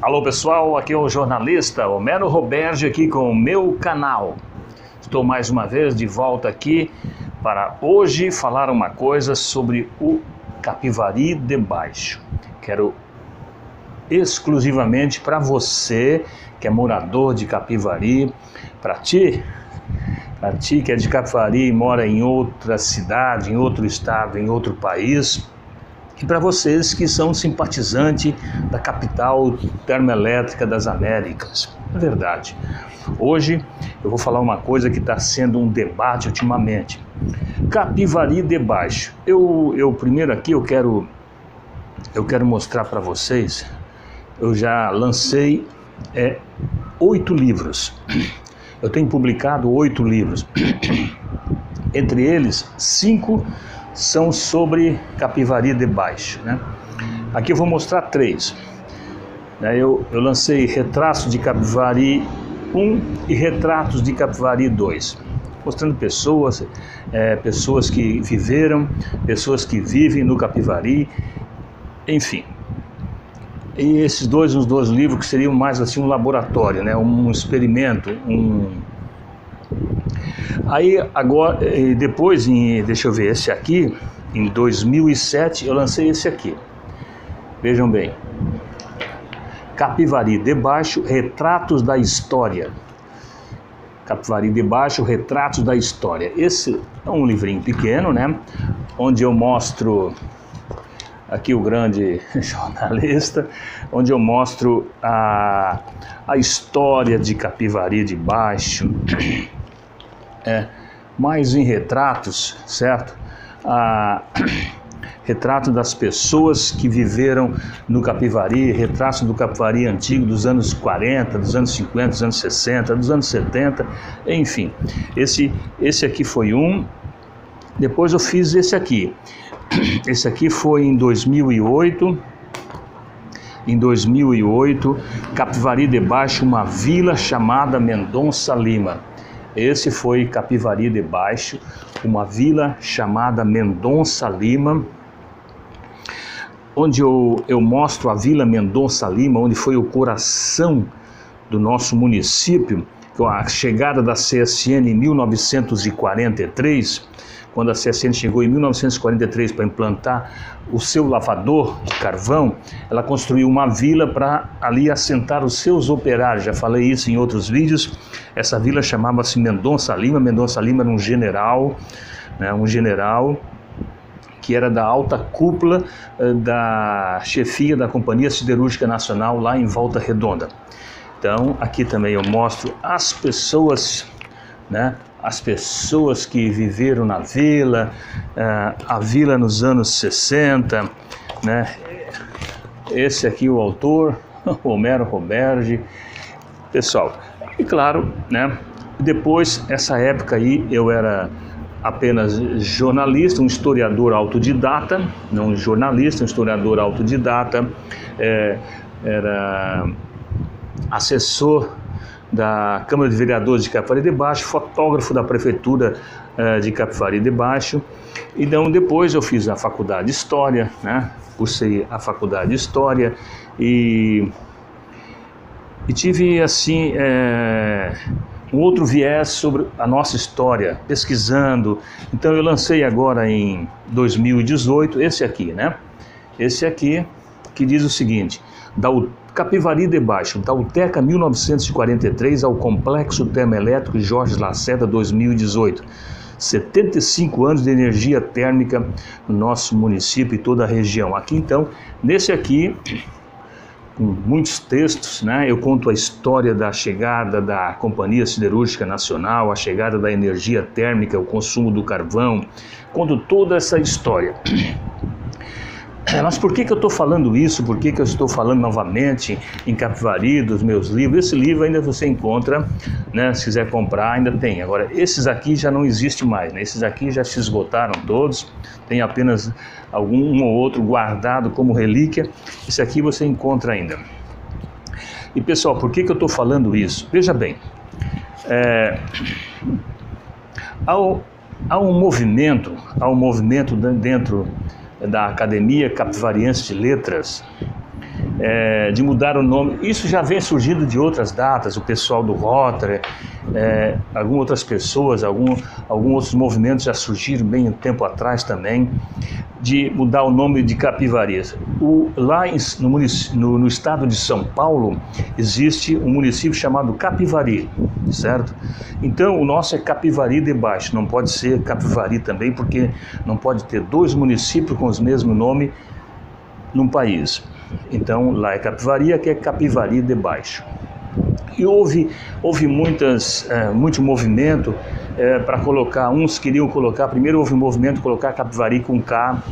Alô pessoal, aqui é o jornalista Homero Roberge aqui com o meu canal. Estou mais uma vez de volta aqui para hoje falar uma coisa sobre o Capivari de Baixo. Quero exclusivamente para você que é morador de Capivari, para ti que é de Capivari e mora em outra cidade, em outro estado, em outro país, e para vocês que são simpatizantes da capital termoelétrica das Américas. É verdade. Hoje eu vou falar uma coisa que está sendo um debate ultimamente. Capivari de Baixo. Eu primeiro aqui eu quero mostrar para vocês. Eu já lancei 8 livros. Eu tenho publicado 8 livros. Entre eles, 5 são sobre Capivari de Baixo, né? Aqui eu vou mostrar 3. Eu lancei Retratos de Capivari 1 e Retratos de Capivari 2, mostrando pessoas que viveram, pessoas que vivem no Capivari, enfim. E os dois livros que seriam mais assim um laboratório, né? Um experimento, Aí agora, depois, deixa eu ver, esse aqui, em 2007, eu lancei esse aqui. Vejam bem. Capivari de Baixo, Retratos da História. Capivari de Baixo, Retratos da História. Esse é um livrinho pequeno, né? Onde eu mostro, aqui o grande jornalista, onde eu mostro a história de Capivari de Baixo. Mais em retratos, certo? Retrato das pessoas que viveram no Capivari, retratos do Capivari antigo dos anos 40, dos anos 50, dos anos 60, dos anos 70, enfim. Esse aqui foi um. Depois eu fiz esse aqui. Esse aqui foi em 2008. Em 2008, Capivari de Baixo, uma vila chamada Mendonça Lima. Esse foi Capivari de Baixo, uma vila chamada Mendonça Lima, onde eu mostro a Vila Mendonça Lima, onde foi o coração do nosso município, com a chegada da CSN em 1943, quando a CSN chegou em 1943 para implantar o seu lavador de carvão, ela construiu uma vila para ali assentar os seus operários. Já falei isso em outros vídeos. Essa vila chamava-se Mendonça Lima. Mendonça Lima era um general, né, que era da alta cúpula da chefia da Companhia Siderúrgica Nacional lá em Volta Redonda. Então, aqui também eu mostro as pessoas, né? As pessoas que viveram na vila, a vila nos anos 60, né? Esse aqui o autor, Homero Roberge. Pessoal, e claro, né? Depois, essa época aí, eu era apenas jornalista, um historiador autodidata, não um jornalista, um historiador autodidata, era assessor da Câmara de Vereadores de Capivari de Baixo, fotógrafo da Prefeitura de Capivari de Baixo. Então depois eu fiz a faculdade de História, né? Cursei a faculdade de História e tive assim um outro viés sobre a nossa história, pesquisando. Então eu lancei agora em 2018 esse aqui, né? Esse aqui que diz o seguinte: Capivari de Baixo, da UTECA 1943 ao Complexo Termoelétrico Jorge Lacerda 2018. 75 anos de energia térmica no nosso município e toda a região. Aqui então, nesse aqui, com muitos textos, né, eu conto a história da chegada da Companhia Siderúrgica Nacional, a chegada da energia térmica, o consumo do carvão, conto toda essa história. Mas por que eu estou falando isso? Por que eu estou falando novamente em Capivari, dos meus livros? Esse livro ainda você encontra, né? Se quiser comprar, ainda tem. Agora, esses aqui já não existem mais, né? Esses aqui já se esgotaram todos. Tem apenas um ou outro guardado como relíquia. Esse aqui você encontra ainda. E pessoal, por que eu estou falando isso? Veja bem, há um movimento dentro da Academia Capivariense de Letras, de mudar o nome. Isso já vem surgindo de outras datas, o pessoal do Rotary, algumas outras pessoas, alguns outros movimentos já surgiram bem um tempo atrás também, de mudar o nome de Capivari. Lá no estado de São Paulo, existe um município chamado Capivari, certo? Então, o nosso é Capivari de Baixo, não pode ser Capivari também, porque não pode ter dois municípios com o mesmo nome num país. Então, lá é Capivari, aqui é Capivari de Baixo. E houve muito movimento para colocar, uns queriam colocar, primeiro houve um movimento de colocar Capivari com K,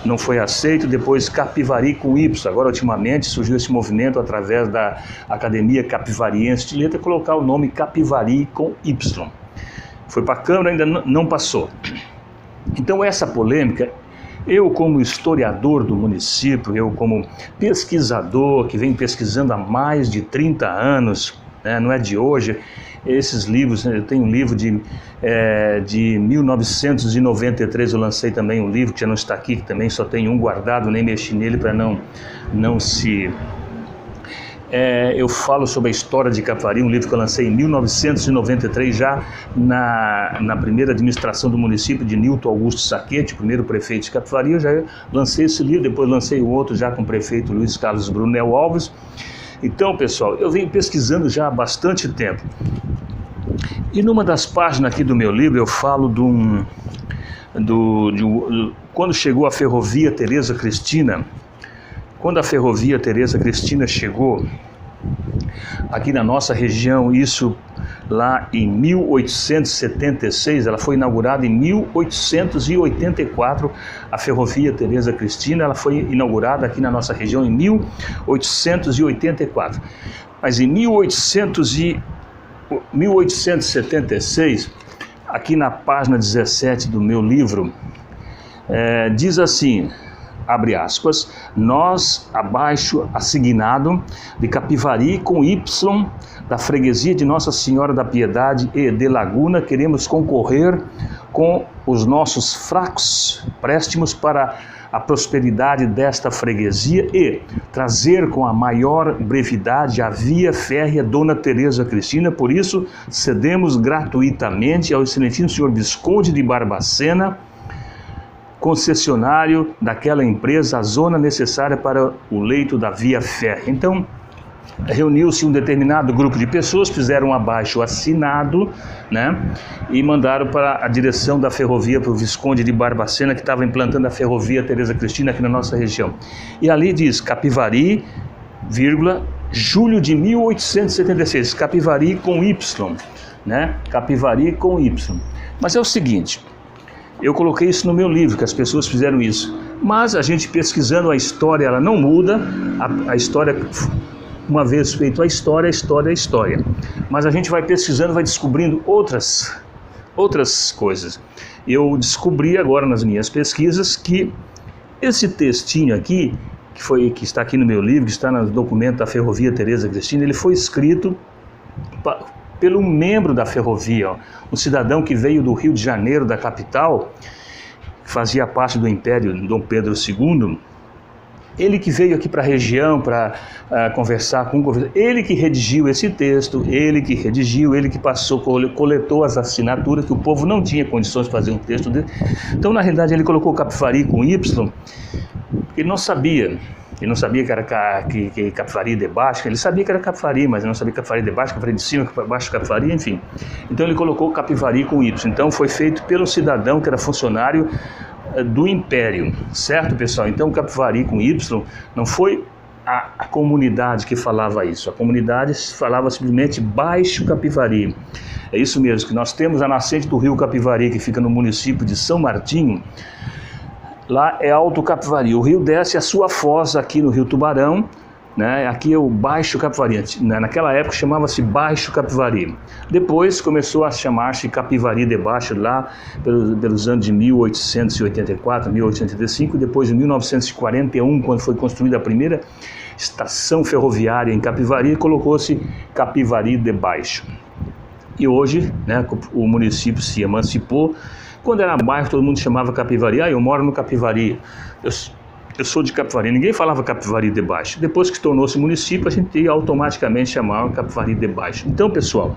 não foi aceito, depois Capivari com Y. Agora, ultimamente, surgiu esse movimento através da Academia Capivariense de Letras, colocar o nome Capivari com Y. Foi para a Câmara, ainda não passou. Então, essa polêmica, eu como historiador do município, eu como pesquisador, que vem pesquisando há mais de 30 anos, não é de hoje, esses livros, eu tenho um livro de 1993, eu lancei também um livro que já não está aqui, que também só tem um guardado, nem mexi nele para não se... eu falo sobre a história de Capivari, um livro que eu lancei em 1993, já na primeira administração do município de Nilton Augusto Sacchetti, primeiro prefeito de Capivari. Eu já lancei esse livro, depois lancei o outro já com o prefeito Luiz Carlos Brunel Alves. Então, pessoal, eu venho pesquisando já há bastante tempo. E numa das páginas aqui do meu livro eu falo quando chegou a ferrovia Tereza Cristina. Quando a ferrovia Tereza Cristina chegou aqui na nossa região, isso lá em 1876, ela foi inaugurada em 1884, a ferrovia Tereza Cristina, ela foi inaugurada aqui na nossa região em 1884. Mas em 1876, aqui na página 17 do meu livro, diz assim, abre aspas, nós, abaixo assignado, de Capivari com Y, da freguesia de Nossa Senhora da Piedade e de Laguna, queremos concorrer com os nossos fracos préstimos para a prosperidade desta freguesia e trazer com a maior brevidade a via férrea Dona Tereza Cristina. Por isso, cedemos gratuitamente ao excelentíssimo senhor Visconde de Barbacena, concessionário daquela empresa, a zona necessária para o leito da via férrea. Então, reuniu-se um determinado grupo de pessoas, fizeram um abaixo assinado, e mandaram para a direção da ferrovia, para o Visconde de Barbacena, que estava implantando a ferrovia Tereza Cristina aqui na nossa região. E ali diz Capivari, julho de 1876, Capivari com Y, Capivari com Y. Mas é o seguinte, eu coloquei isso no meu livro, que as pessoas fizeram isso. Mas a gente pesquisando a história, ela não muda. A história, uma vez feita a história é história. Mas a gente vai pesquisando, vai descobrindo outras coisas. Eu descobri agora nas minhas pesquisas que esse textinho aqui, que está aqui no meu livro, que está no documento da Ferrovia Tereza Cristina, ele foi escrito pelo membro da ferrovia, um cidadão que veio do Rio de Janeiro, da capital, que fazia parte do Império Dom Pedro II, ele que veio aqui para a região para conversar com o governo, ele que redigiu esse texto, ele que passou, coletou as assinaturas, que o povo não tinha condições de fazer um texto dele. Então, na realidade, ele colocou Capivari com Y, porque ele não sabia. Ele não sabia que era Capivari de baixo, ele sabia que era Capivari, mas ele não sabia Capivari de baixo, Capivari de cima, baixo Capivari, enfim. Então ele colocou Capivari com Y. Então foi feito pelo cidadão que era funcionário do Império, certo, pessoal? Então Capivari com Y não foi a comunidade que falava isso, a comunidade falava simplesmente Baixo Capivari. É isso mesmo, que nós temos a nascente do rio Capivari, que fica no município de São Martinho. Lá é Alto Capivari, o rio desce a sua foz aqui no Rio Tubarão, aqui é o Baixo Capivari, naquela época chamava-se Baixo Capivari, depois começou a chamar-se Capivari de Baixo, lá pelos anos de 1884, 1885, depois de 1941, quando foi construída a primeira estação ferroviária em Capivari, colocou-se Capivari de Baixo. E hoje, o município se emancipou. Quando era bairro, todo mundo chamava Capivari. Eu moro no Capivari. eu sou de Capivari. Ninguém falava Capivari de Baixo. Depois que tornou-se município, a gente automaticamente chamava Capivari de Baixo. Então, pessoal,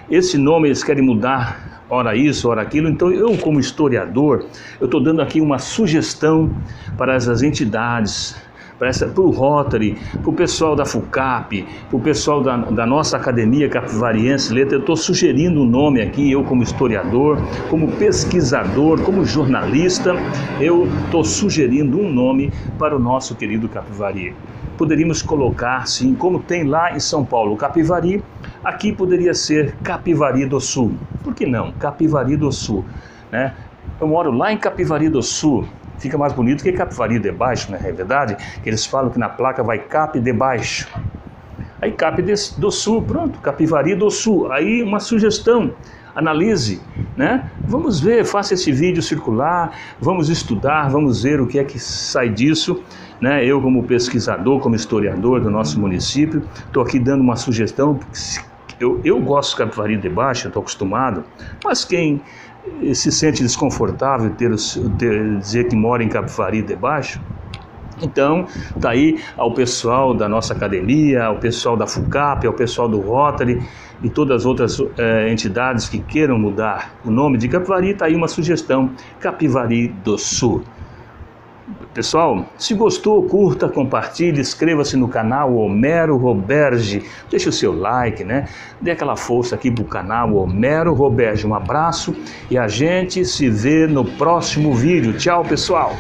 esse nome eles querem mudar, ora isso, ora aquilo. Então eu, como historiador, eu estou dando aqui uma sugestão para essas entidades, para o Rotary, para o pessoal da FUCAP, para o pessoal da nossa Academia Capivariense Letra. Eu estou sugerindo um nome aqui, eu como historiador, como pesquisador, como jornalista, eu estou sugerindo um nome para o nosso querido Capivari. Poderíamos colocar, sim, como tem lá em São Paulo, Capivari, aqui poderia ser Capivari do Sul. Por que não? Capivari do Sul, né? Eu moro lá em Capivari do Sul, fica mais bonito que Capivari de Baixo, né? É verdade? Que eles falam que na placa vai Cap de Baixo. Aí Cap do Sul, pronto, Capivari do Sul. Aí uma sugestão, analise, né? Vamos ver, faça esse vídeo circular, vamos estudar, vamos ver o que é que sai disso, né? Eu como pesquisador, como historiador do nosso município, estou aqui dando uma sugestão, porque eu gosto de Capivari de Baixo, estou acostumado, mas quem se sente desconfortável dizer que mora em Capivari de Baixo, então está aí ao pessoal da nossa academia, ao pessoal da FUCAP, ao pessoal do Rotary e todas as outras entidades que queiram mudar o nome de Capivari, está aí uma sugestão, Capivari do Sul. Pessoal, se gostou, curta, compartilhe, inscreva-se no canal Homero Roberge, deixe o seu like, né? Dê aquela força aqui pro canal Homero Roberge. Um abraço e a gente se vê no próximo vídeo. Tchau, pessoal!